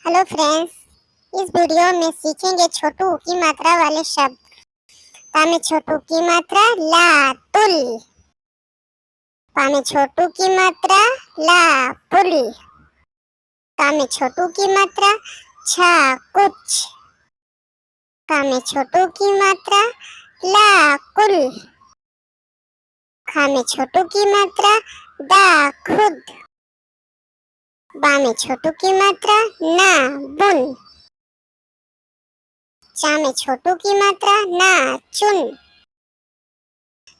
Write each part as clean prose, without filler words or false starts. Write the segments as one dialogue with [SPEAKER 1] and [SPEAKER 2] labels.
[SPEAKER 1] Hello friends, इस video में सीखेंगे छोटू की मात्रा वाले शब्द। पा में छोटू की मात्रा ला तुल। पा में छोटू की मात्रा ला पुल। का में छोटू की मात्रा छा कुछ। का में छोटू की मात्रा ला कुल। खा में छोटू की मात्रा दा खुद। बा में छोटू की मात्रा ना बुन। चा में छोटू की मात्रा ना चुन।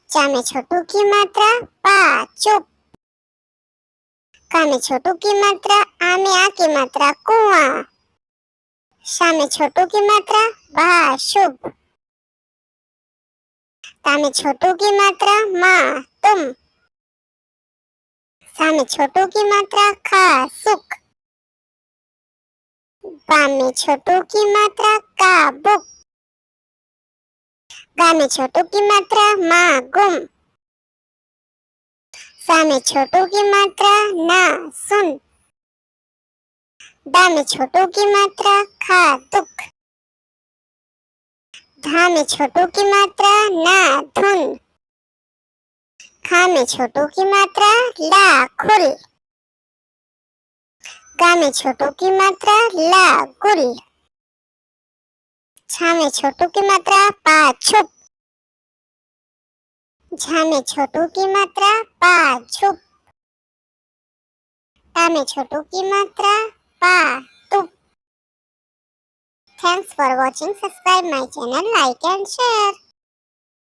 [SPEAKER 1] चा में छोटू की मात्रा पा चुप। का में छोटू की मात्रा आ में आ की मात्रा कुआं। शा में छोटू की मात्रा बा शुभ। ता में छोटू की मात्रा माँ तुम। सा में छोटू की मात्रा खा सुख। बा में छोटू की मात्रा का बुक। गा में छोटू की मात्रा माँ गुम। सा में छोटू की मात्रा ना सुन। दा में छोटू की मात्रा खा दुख। धा में छोटू की मात्रा ना धुन। खा में छोटू की मात्रा ला खुल। गा में छोटू की मात्रा ला गुल। छा में छोटू की मात्रा पा छुप। झा में छोटू की मात्रा पा छुप। ता में छोटू की मात्रा पा तुप। Thanks for watching. Subscribe my channel, like and share.